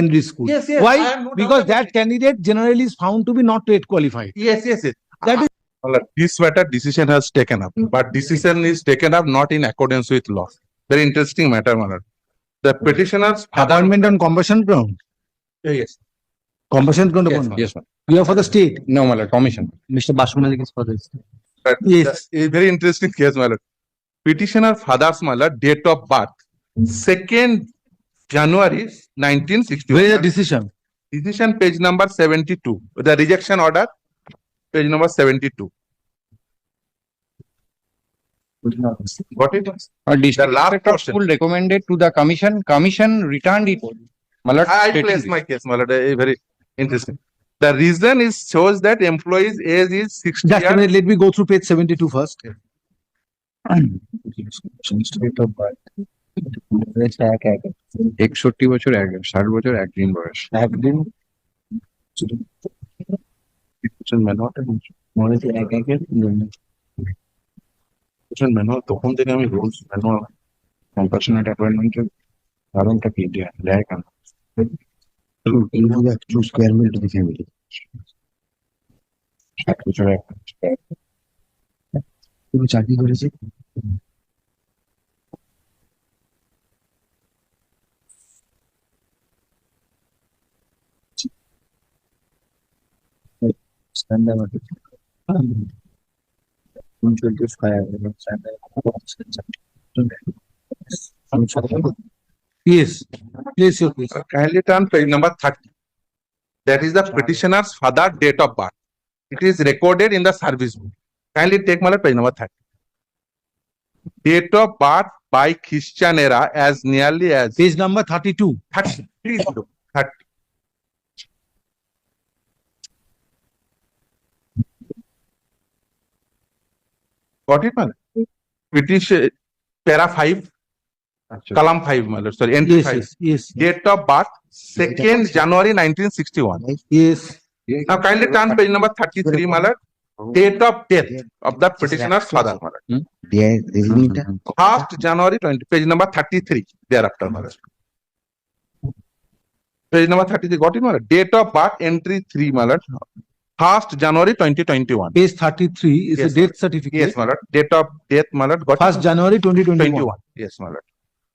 secondary school. Yes, yes. I Why? have no doubt Because about that it. candidate generally is found to be not rate qualified. Yes, yes, yes. That is This matter decision has taken up, but decision is taken up not in accordance with law. Very interesting matter, my lord. The petitioner's appointment on compulsion ground. Yes. Compulsion ground. Yes, appointment. yes, ma'am. You are for the state. No, my lord, commission. Mr. Bashmalik is for this. Yes. A very interesting case, my lord. Petitioner father's, my lord, date of birth 2nd January 1960. Where is the decision? Decision page number 72. The rejection order, page number 72. Got it? District last Inspector of portion. School recommended to the commission. Commission returned it. My lord, I stating place this. my case, my lord. Very interesting. The reason is shows that employee's age is 60 Just a years. minute, let me go through page 72 first. State of birth. 61 বছর 60 বছর একদিন বয়স একদিন তখন থেকে আমি rules manual কম্পাশনেট অ্যাপয়েন্টমেন্টের কারণটা কি দেয় কেন square meal to the family 60 বছর তুমি চাকরি করেছে Yes, please, your case. kindly turn page number 30. That is the petitioner's father date of birth. It is recorded in the service book. Kindly take my page number 30. Date of birth by Christian era as nearly as Page number 32. 30. Please look. 30. Got it, man? British para 5, column 5, my lord. Sorry, entry Yes, 5. yes, yes, Date of birth 2nd January 1961. yes. Now kindly turn page number 33, my lord. Date of death of the petitioner's father, my lord. 1st January 20, page number 33, thereafter, my lord. Page number 33, got it, my lord? Date of birth, entry 3, my lord. 1st January 2021. Page 33 is Yes, a death certificate. Yes, my lord. Date of death, my lord. Got it? 1st January 2021. 21. Yes, my lord.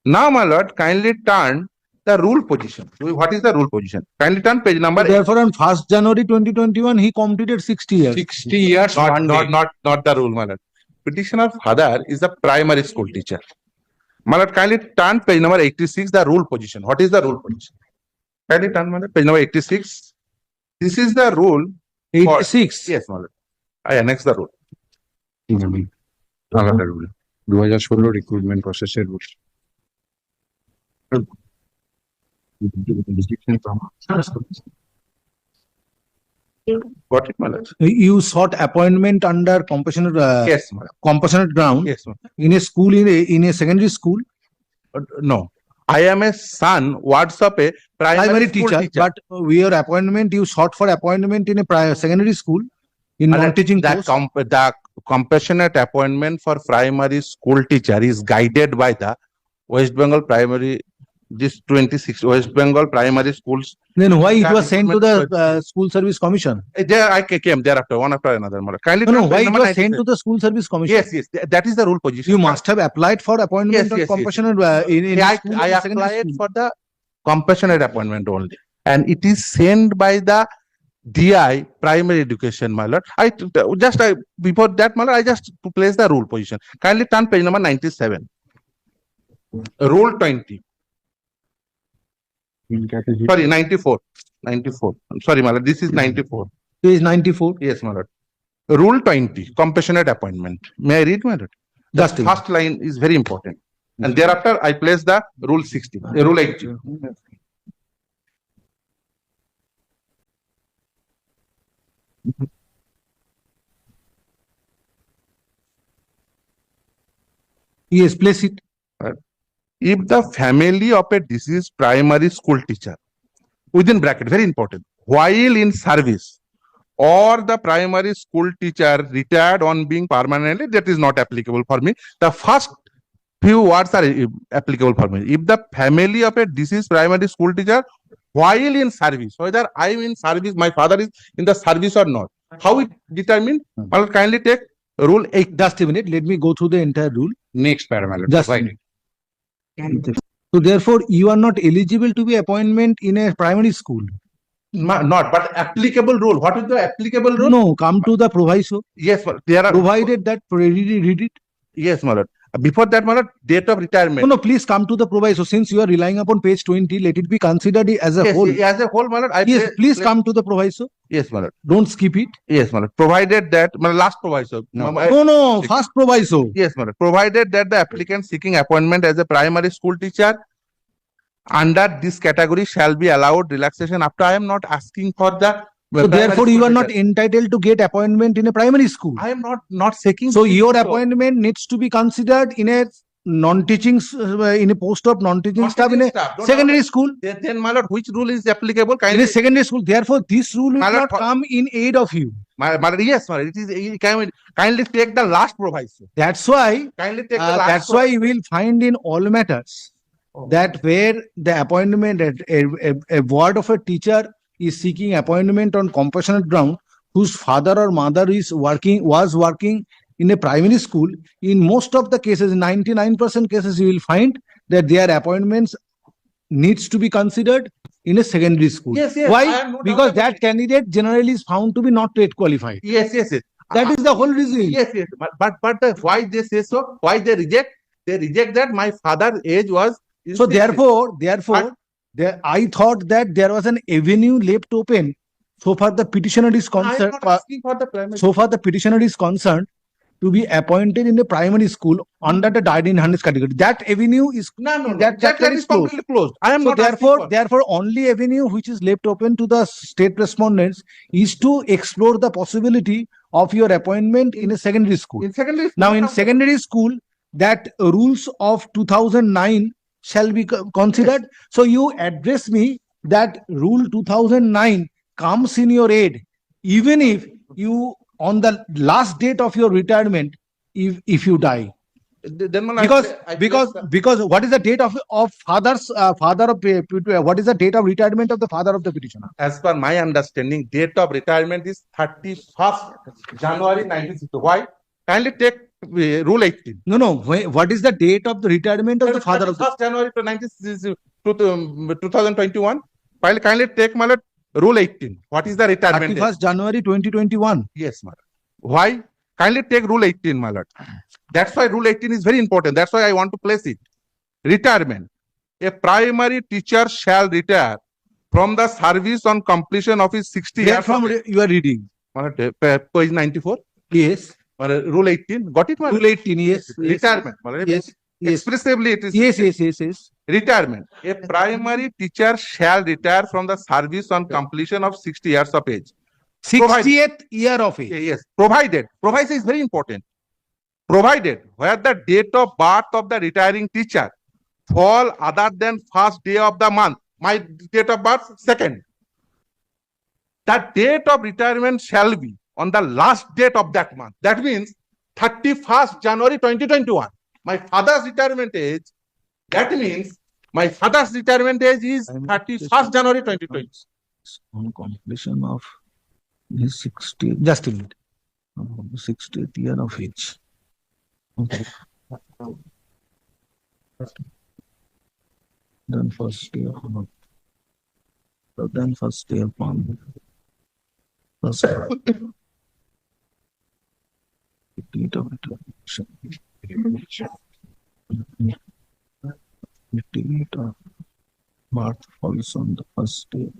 Now, my lord, kindly turn the rule position. What is the rule position? Kindly turn page number Therefore, on 1st January 2021, he completed 60 years. 60 years not, one not, day. not the rule, my lord. Petitioner father is the primary school teacher. My lord, kindly turn page number 86, the rule position. What is the rule position? Kindly turn, my lord, page number 86. This is the rule. 86. Yes, my lord. I annex the rule. আলাদা rule 2016 recruitment প্রসেসের rule Got it, my lord? You sought appointment under compassionate, Yes, my lord. compassionate ground Yes, my lord. in a school, in a secondary school, No. I am a son, words of a primary school teacher, but your appointment, you sought for appointment in a secondary school in My lord, non-teaching the, post. the compassionate appointment for primary school teacher is guided by the West Bengal primary, this 26 West Bengal primary schools. Then why it That was sent to the recruitment- school service commission? There I came thereafter, one after another. my lord. Kindly No, no, turn why page it number was sent 97. to the school service commission? Yes, yes, that is the rule position. You must have applied for appointment Yes, on yes, yes. compassionate in I, school, I in secondary applied school. for the compassionate appointment only, and it is sent by the DI primary education, my lord. Before that, my lord, I just place the rule position. Kindly turn page number 97. Rule 20. Sorry, 94. 94. I'm sorry, my lord. This is 94. Page 94. Yes, my lord. Rule 20. Compassionate appointment. May I read, my lord? The Just a first line is very important. And thereafter, I place the rule 60. Rule 80. Yes, place it. If the family of a deceased primary school teacher, within bracket, very important, while in service, or the primary school teacher retired on being permanently, that is not applicable for me. The first few words are applicable for me. If the family of a deceased primary school teacher, while in service, whether I am in service, my father is in the service or not. How it determined? My lord, kindly take rule 8. Just a minute, let me go through the entire rule. Next para, my lord. Just a Provided. minute. So therefore, you are not eligible to be appointment in a primary school. Not, but applicable rule. What is the applicable rule? No, come to the proviso, Yes, but there are. provided that, read it. Yes, my lord. Before that, my lord, date of retirement. No, no, please come to the proviso. Since you are relying upon page 20, let it be considered as a Yes, whole. as a whole, my lord. Yes, please come to the proviso. Yes, my lord. Don't skip it. Yes, my lord. Provided that, my last proviso. No. No, first proviso. Yes, madam. Provided that the applicant seeking appointment as a primary school teacher under this category shall be allowed relaxation after. I am not asking for the. So primary therefore, school you are not teacher. entitled to get appointment in a primary school. I am not seeking. So your appointment needs to be considered in a non-teaching, in a post of non-teaching staff in a Don't secondary ask. school. Then, my lord, which rule is applicable? In Kindly, a secondary school. Therefore, this rule will My lord, not come in aid of you. my lord, yes, my lord. It is. Kindly take the last proviso. That's why. Kindly take the last. That's why you will find in all matters that where the appointment, a ward of a teacher is seeking appointment on compassionate ground, whose father or mother was working in a primary school, in most of the cases, 99% cases, you will find that their appointments needs to be considered in a secondary school. Yes, yes. I Why? have no doubt Because about that it. candidate generally is found to be not yet qualified. Yes, yes, yes. That is the whole reason. Yes, yes. But why they say so? Why they reject? They reject that my father's age was. So therefore, But- I thought that there was an avenue left open. So far the petitioner is I am concerned. not asking for the primary. So far the petitioner is concerned to be appointed in a primary school under the died in harness category. That avenue is No. that That is is completely closed. I am So not asking for. therefore, only avenue which is left open to the state respondents is to explore the possibility of your appointment in a secondary school. In secondary school. Now, in secondary school, that rules of 2009 shall be considered. So you address me that rule 2009 comes in your aid, even if you on the last date of your retirement, if you die. Then Because what is the date of father's father of what is the date of retirement of the father of the petitioner? as per my understanding, date of retirement is 31st January 1960. Why? Kindly take rule 18. No. What is the date of the retirement of the father of the 1st January to 2021. Kindly take my lord, rule 18. What is the retirement? 31st January 2021? Yes, my lord. Why? Kindly take rule 18, my lord. That's why rule 18 is very important. That's why I want to place it. Retirement. A primary teacher shall retire from the service on completion of his 60 Where years. from you are reading? My lord, page 94. Yes. My lord, rule 18. Got it, my lord? Rule 18. Yes. Retirement. My lord. Yes. Yes. Expressively, it is. Yes. Retirement. A primary teacher shall retire from the service on completion of 60 years of age. 60th year of age. Yes. Provided is very important. Provided where the date of birth of the retiring teacher fall other than first day of the month. My date of birth, second. The date of retirement shall be on the last date of that month. That means 31st January 2021. My father's retirement age, that means my father's retirement age is 31st January 2020. On completion of his 60th, just a minute, 60th year of age. Okay. Then first day of month. Then first day of month. First date of retirement. Date of birth falls on the first day.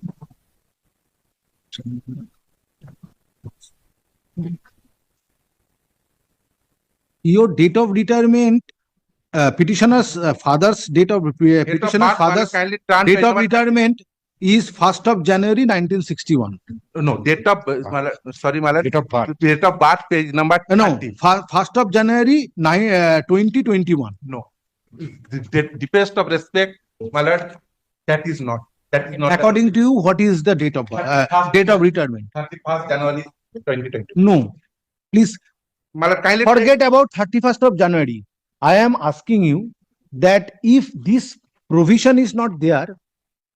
Your date of retirement, petitioner's father's date of petitioner's father's date of retirement is 1st of January 1961. No, date of sorry, my lord. Date of birth. Date of birth, page number 30. No, 1st of January 2021. No, the deepest of respect, my lord. That is not. According to you, what is the date of date of retirement? 31st January 2020. No, please My lord, kindly forget about 31st of January. I am asking you that if this provision is not there,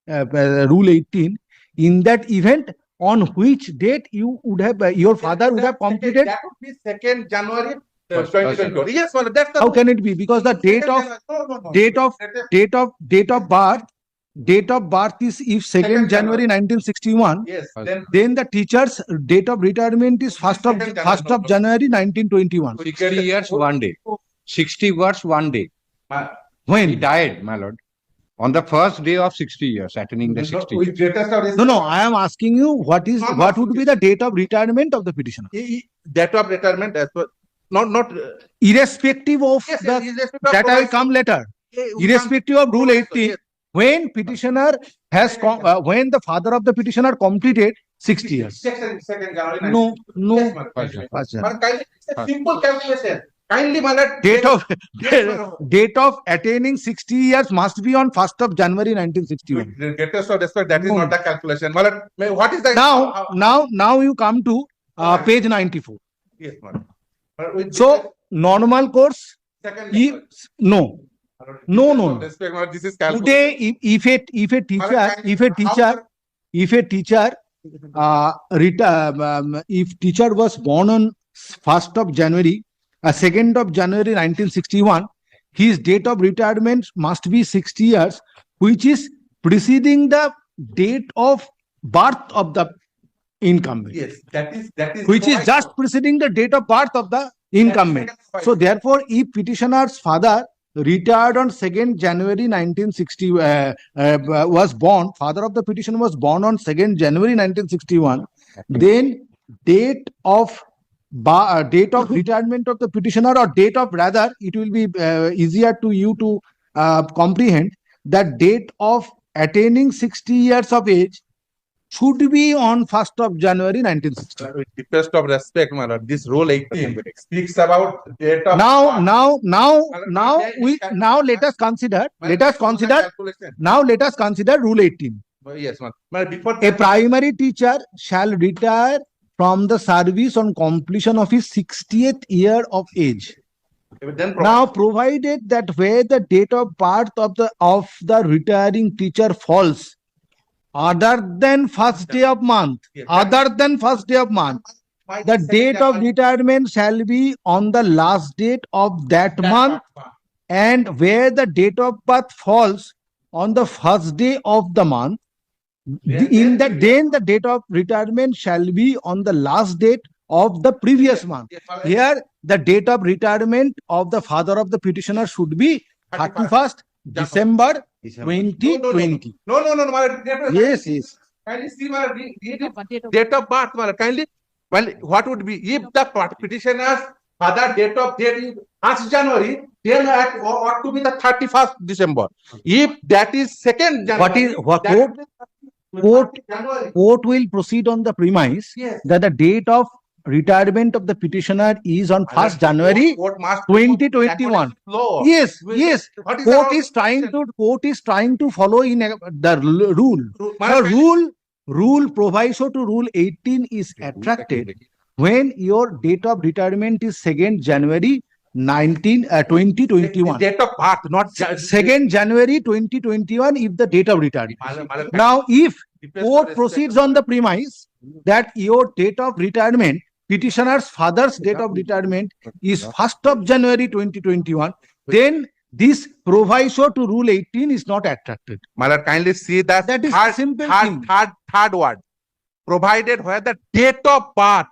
Rule 18. In that event, on which date you would have your father would have completed? That would be 2nd January 2024. Yes, well, that's the How can it be? Because the date of date of birth is if 2nd January 1961. Yes, Then the teacher's date of retirement is first of January 1921. 60 years, 1 day. 60 years, 1 day. He When? died, my lord. On the first day of 60 years, attaining the 60 years. No, I am asking you what would be the date of retirement of the petitioner, Date of retirement as well. Not irrespective of yes, the irrespective of that I will proviso. come later. We Irrespective of Rule Proviso, 18, yes. when petitioner has when the father of the petitioner completed 60 years. Second January. No, Yes, no. madam. Ajahn. Madam, kindly, it's a simple calculation. Kindly, madam. Date of Yes, madam. date of attaining 60 years must be on 1st of January 1961. With the greatest of respect, that is No. not the calculation. Madam, what is the Now you come to page 94. Yes, madam. But with So normal course, second if, no. No. Respect, madam, this is calculation. Today, if a teacher if teacher was born on 1st of January, 2nd of January 1961, his date of retirement must be 60 years, which is preceding the date of birth of the incumbent, Yes, that is which is just preceding the date of birth of the incumbent. So therefore, if petitioner's father retired on 2nd January 1960, was born, father of the petitioner was born on 2nd January 1961, then date of retirement of the petitioner, or date of, rather, it will be easier to you to comprehend that date of attaining 60 years of age should be on 1st of January 1960. With the best of respect, madam, this rule 18 speaks about date of Now let us consider Rule 18. Yes, madam. Madam, before A primary teacher shall retire from the service on completion of his 60th year of age. then Now, provided that where the date of birth of the retiring teacher falls other than first day of month, the date of retirement shall be on the last date of that month, and where the date of birth falls on the first day of the month, then the date of retirement shall be on the last date of the previous month. Here, the date of retirement of the father of the petitioner should be 31st December 2020. No, madam. Yes. Kindly see, madam, date of birth, madam. Kindly, well, what would be if the petitioner's father date is 1st January, then it ought to be the 31st December. If that is 2nd January, Court will proceed on the premise Yes. that the date of retirement of the petitioner is on 1st January Court must 2021. Law. Yes. What is Court the- is trying to follow in the rule. The rule proviso to Rule 18 is attracted when your date of retirement is 2nd January 2021. Date of birth, not 2nd January 2021 if the date of retirement. Madam, Now, if Depends court on proceeds respect. on the premise that your date of retirement, petitioner's father's date of retirement is 1st of January 2021, then this proviso to Rule 18 is not attracted. Madam, kindly see that That is third, simple third, thing. third word. Provided where the date of birth,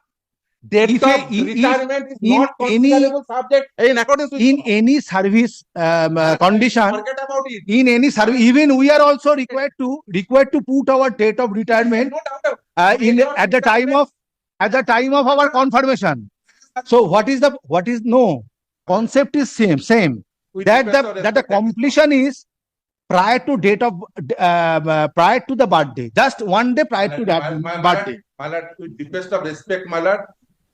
date If of if retirement is in not any- considerable subject in accordance with in law. any service condition, Forget about it. in any service, even we are also required to put our date of retirement No doubt. at the time of our confirmation. So what is concept is same With that respect or the respect, completion is prior to date of prior to the birthday, just one day prior to that birthday. My lord, with the best of respect, my lord.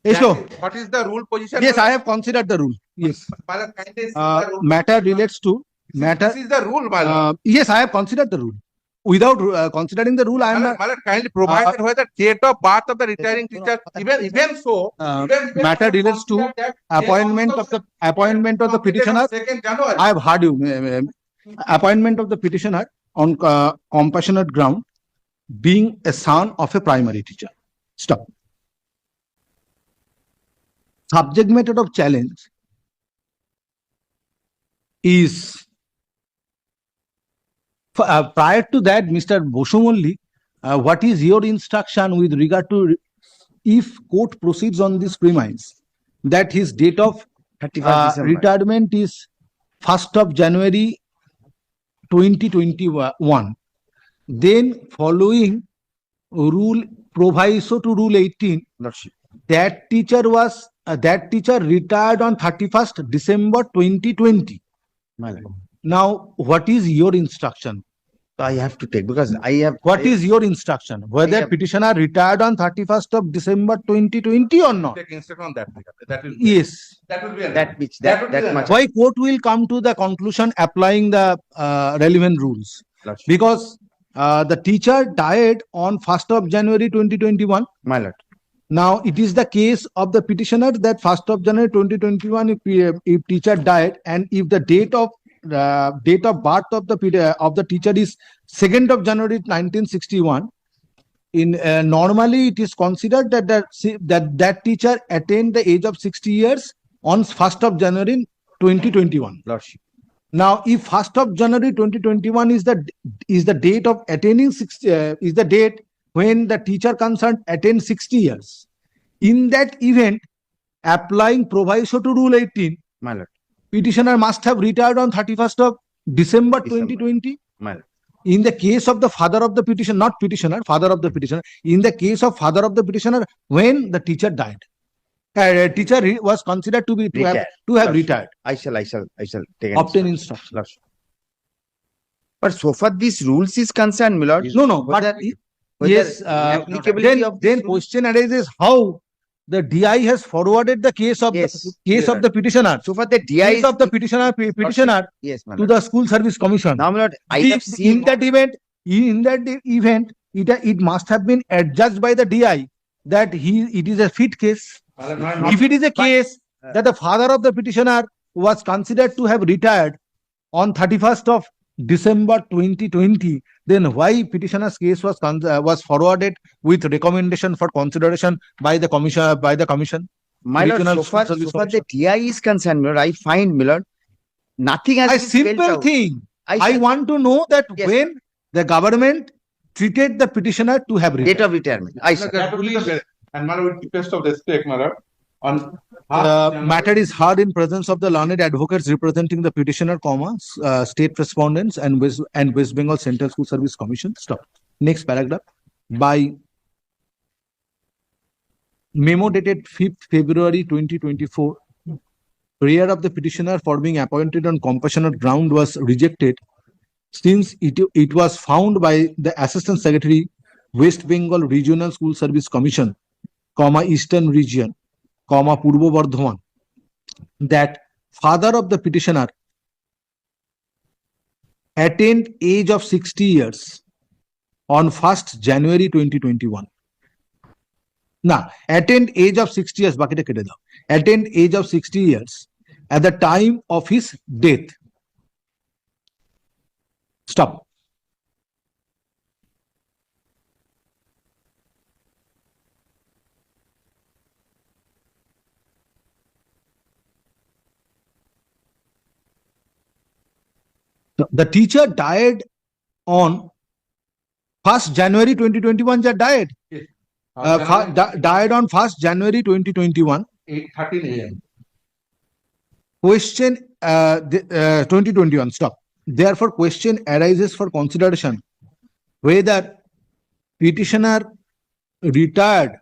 Yes, that no. is- What is the rule position? Yes, I have considered the rule. Yes, My lord, kindly see the rule. matter relates to matter. This is the rule, my lord. Yes, I have considered the rule. Without considering the rule, I am not. My lord, kindly provided where the date of birth of the retiring teacher, even so, even Matter relates to that appointment of the petitioner. 2nd January. I have heard you. Appointment of the petitioner on compassionate ground, being a son of a primary teacher. Stop. Subject matter of challenge is prior to that, Mr. Bosumolli, what is your instruction with regard to if court proceeds on this premise that his date of 31st December. retirement is 1st of January 2021, then following rule proviso to rule 18, Lordship. that teacher retired on 31st December 2020. My lord. Now, what is your instruction? So I have to take because I have. What is your instruction? Whether have- petitioner retired on 31st of December 2020 or not? Take instruction on that. That will Yes. that will be that which That would be that the- much. Why court will come to the conclusion applying the relevant rules? Lordship. Because the teacher died on 1st of January 2021. My lord. Now, it is the case of the petitioner that 1st of January 2021, if teacher died, and if the date of birth of the teacher is 2nd of January 1961, in normally it is considered that that teacher attained the age of 60 years on 1st of January 2021. Lordship. Now, if 1st of January 2021 is the date of attaining 60, is the date when the teacher concerned attained 60 years. In that event, applying proviso to rule 18, My lord. petitioner must have retired on 31st of December 2020. My lord. In the case of the father of the petitioner, not petitioner, father of the petitioner, in the case of father of the petitioner, when the teacher died, teacher was considered to have Retired. retired. I shall take Obtain an instruction. Lordship. But so far these rules is concerned, my lord. No, Whether- but whether yes, applicability of then this rule- question arises how the DI has forwarded the case of Yes. the petitioner, So far the DI case is of the petitioner yes, my to lord. the school service commission. Now, my lord, I If- have seen in that event, it must have been adjudged by the DI that it is a fit case. If it is a case that the father of the petitioner was considered to have retired on 31st of December 2020, then why petitioner's case was forwarded with recommendation for consideration by the commission? my lord, Regional so far Service the Commission. DI is concerned, my lord, I find, my lord, nothing has A been spelled simple out. thing. I shall- want to know that Yes. when the government treated the petitioner to have date retired. of retirement. I shall. That would be the and my lord, with request of respect, my lord, on Matter is heard in presence of the learned advocates representing the petitioner, state respondents and West Bengal Central School Service Commission. Stop. Next paragraph. By memo dated 5th February 2024, prayer of the petitioner for being appointed on compassionate ground was rejected since it was found by the Assistant Secretary, West Bengal Regional School Service Commission, Eastern Region, Purbo Bardhaman, that father of the petitioner attained age of 60 years on 1st January 2021. Now, attained age of 60 years, attained age of 60 years at the time of his death. Stop. The teacher died on 1st January 2021. Died. Died on 1st January 2021. 8:13 a.m. Question 2021. Stop. Therefore, question arises for consideration whether petitioner retired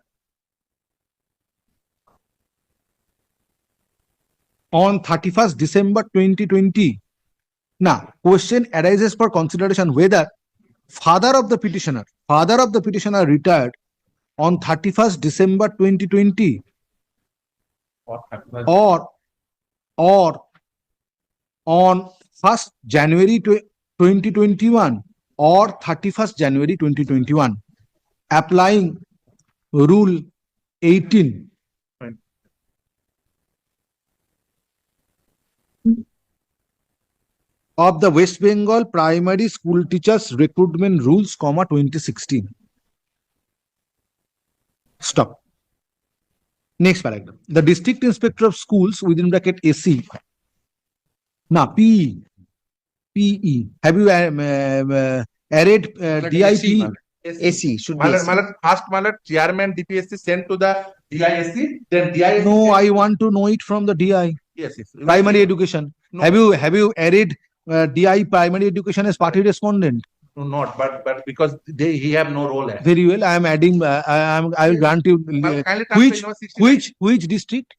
on 31st December 2020. Now, question arises for consideration whether father of the petitioner retired on 31st December 2020 or on 1st January 2021 or 31st January 2021, applying rule 18 of the West Bengal Primary School Teachers Recruitment Rules, 2016. Stop. Next paragraph. The District Inspector of Schools within bracket AC. Now, PE. Have you added DIP? AC should be AC. First, chairman DPSC sent to the DISC, then DISC. No, I want to know it from the DI. Yes, yes. Primary education. No. Have you added DI primary education as party respondent? No, not, but because he have no role as. Very well. I am adding. I will grant you. Kindly transfer Which district?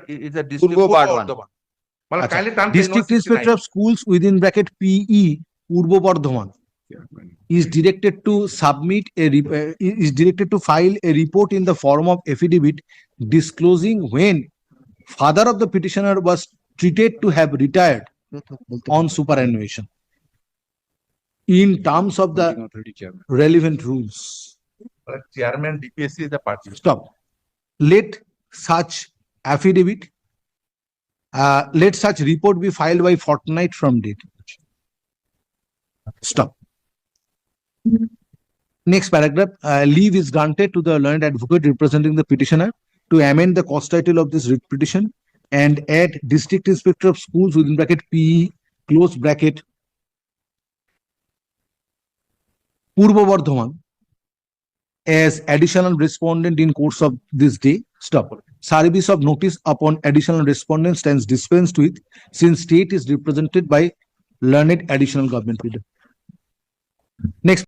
It's a district. Purbo part one. Kindly transfer District Inspector of Schools within bracket PE Purbo Bardhaman is directed to submit is directed to file a report in the form of affidavit disclosing when father of the petitioner was treated to have retired on superannuation in terms of the relevant rules. Chairman DPSC is the party. Stop. Let such affidavit, let such report be filed by fortnight from date. Stop. Next paragraph. Leave is granted to the learned advocate representing the petitioner to amend the cause title of this writ petition and add District Inspector of Schools within bracket PE close bracket Purbo Bardhaman as additional respondent in course of this day. Stop. Service of notice upon additional respondent stands dispensed with since state is represented by learned additional government leader. Next.